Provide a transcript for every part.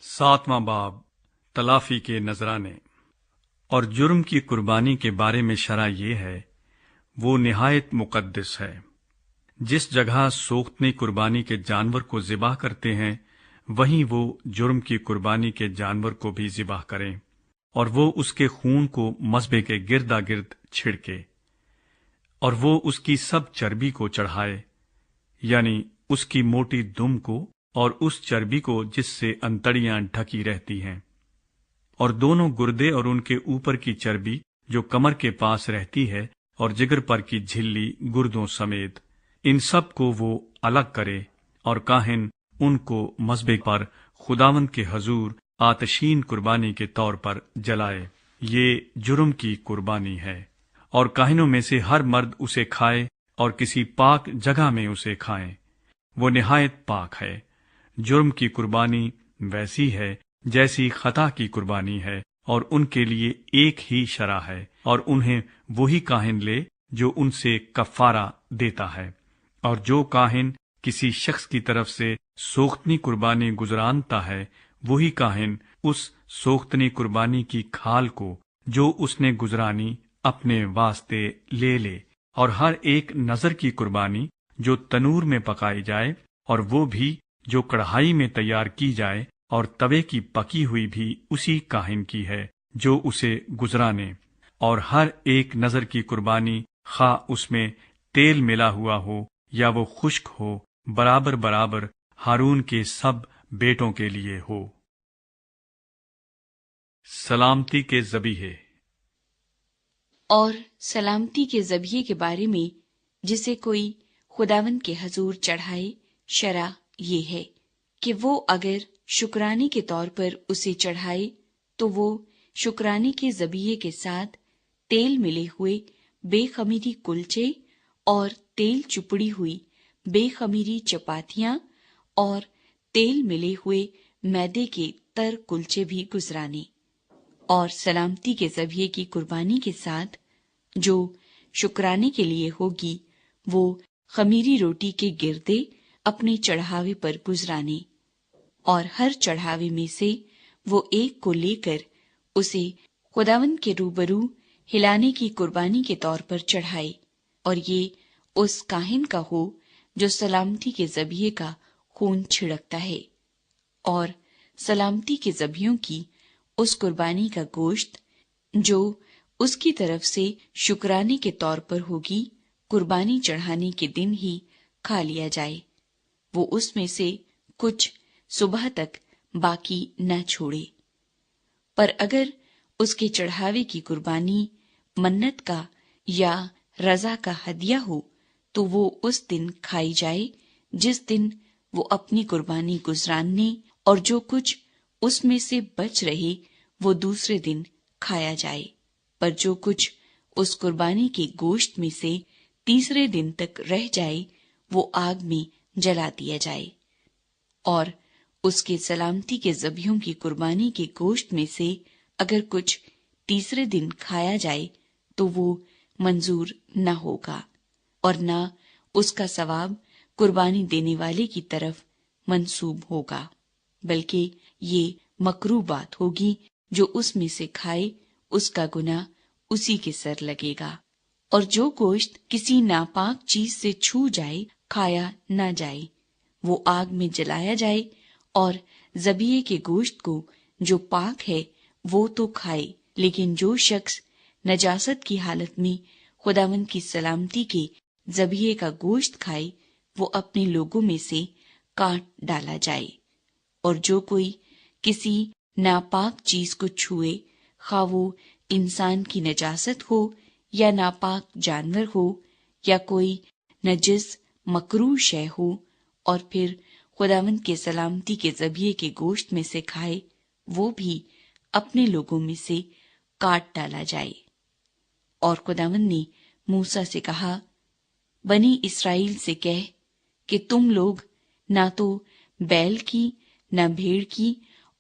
7واں باب تلافی کے نذرانے اور جرم کی قربانی کے بارے میں شرع یہ ہے، وہ نہایت مقدس ہے۔ جس جگہ سوختنی قربانی کے جانور کو ذبح کرتے ہیں، وہیں وہ جرم کی قربانی کے جانور کو بھی ذبح کریں، اور وہ اس کے خون کو مذبح کے گردا گرد چھڑکے، اور وہ اس کی سب چربی کو چڑھائے، یعنی اس کی موٹی دم کو اور اس چربی کو جس سے انتڑیاں ڈھکی رہتی ہیں، اور دونوں گردے اور ان کے اوپر کی چربی جو کمر کے پاس رہتی ہے، اور جگر پر کی جھلی گردوں سمیت، ان سب کو وہ الگ کرے، اور کاہن ان کو مذبح پر خداوند کے حضور آتشین قربانی کے طور پر جلائے۔ یہ جرم کی قربانی ہے، اور کاہنوں میں سے ہر مرد اسے کھائے اور کسی پاک جگہ میں اسے کھائیں، وہ نہایت پاک ہے۔ جرم کی قربانی ویسی ہے جیسی خطا کی قربانی ہے، اور ان کے لیے ایک ہی شرع ہے، اور انہیں وہی کاہن لے جو ان سے کفارہ دیتا ہے۔ اور جو کاہن کسی شخص کی طرف سے سوختنی قربانی گزرانتا ہے، وہی کاہن اس سوختنی قربانی کی کھال کو جو اس نے گزرانی اپنے واسطے لے لے، اور ہر ایک نذر کی قربانی جو تنور میں پکائی جائے، اور وہ بھی جو کڑھائی میں تیار کی جائے، اور توے کی پکی ہوئی بھی اسی کاہن کی ہے جو اسے گزرانے، اور ہر ایک نذر کی قربانی خواہ اس میں تیل ملا ہوا ہو یا وہ خشک ہو، برابر برابر ہارون کے سب بیٹوں کے لیے ہو۔ سلامتی کے ذبیحے اور سلامتی کے ذبیحے کے بارے میں جسے کوئی خداوند کے حضور چڑھائے، شرع یہ ہے کہ وہ اگر شکرانے کے طور پر اسے چڑھائے تو وہ شکرانے کے ذبیحے کے ساتھ تیل ملے ہوئے بے خمیری کلچے اور تیل چپڑی ہوئی بے خمیری چپاتیاں اور تیل ملے ہوئے میدے کے تر کلچے بھی گزرانے، اور سلامتی کے ذبیحے کی قربانی کے ساتھ جو شکرانے کے لیے ہوگی، وہ خمیری روٹی کے گردے اپنے چڑھاوے پر گزرانے، اور ہر چڑھاوے میں سے وہ ایک کو لے کر اسے خداوند کے روبرو ہلانے کی قربانی کے طور پر چڑھائے، اور یہ اس کاہن کا ہو جو سلامتی کے ذبیحے کا خون چھڑکتا ہے، اور سلامتی کے ذبیحوں کی اس قربانی کا گوشت جو اس کی طرف سے شکرانے کے طور پر ہوگی، قربانی چڑھانے کے دن ہی کھا لیا جائے، وہ اس میں سے کچھ صبح تک باقی نہ چھوڑے۔ پر اگر اس کے چڑھاوے کی قربانی منت کا یا رضا کا ہدیہ ہو تو وہ اس دن کھائی جائے جس دن وہ اپنی قربانی گزراننے، اور جو کچھ اس میں سے بچ رہے وہ دوسرے دن کھایا جائے، پر جو کچھ اس قربانی کے گوشت میں سے تیسرے دن تک رہ جائے وہ آگ میں جلا دیا جائے۔ اور اس کے سلامتی کے ذبیحوں کی قربانی کے گوشت میں سے اگر کچھ تیسرے دن کھایا جائے تو وہ منظور نہ ہوگا، اور نہ اس کا ثواب قربانی دینے والے کی طرف منسوب ہوگا، بلکہ یہ مکروہ بات ہوگی، جو اس میں سے کھائے اس کا گناہ اسی کے سر لگے گا۔ اور جو گوشت کسی ناپاک چیز سے چھو جائے کھایا نہ جائے، وہ آگ میں جلایا جائے، اور ذبیحے کے گوشت کو جو پاک ہے وہ تو کھائے، لیکن جو شخص نجاست کی حالت میں خداوند کی سلامتی کے ذبیحے کا گوشت کھائے وہ اپنے لوگوں میں سے کاٹ ڈالا جائے۔ اور جو کوئی کسی ناپاک چیز کو چھوئے، خواہ وہ انسان کی نجاست ہو یا ناپاک جانور ہو یا کوئی نجس مکروہ شے ہو، اور پھر خداوند کے سلامتی کے ذبیحے کے گوشت میں سے کھائے، وہ بھی اپنے لوگوں میں سے کاٹ ڈالا جائے۔ اور خداوند نے موسیٰ سے کہا، بنی اسرائیل سے کہہ کہ تم لوگ نہ تو بیل کی، نہ بھیڑ کی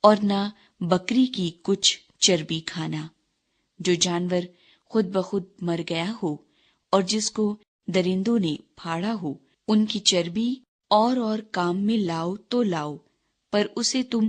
اور نہ بکری کی کچھ چربی کھانا، جو جانور خود بخود مر گیا ہو اور جس کو درندوں نے پھاڑا ہو، ان کی چربی اور کام میں لاؤ تو لاؤ، پر اسے تم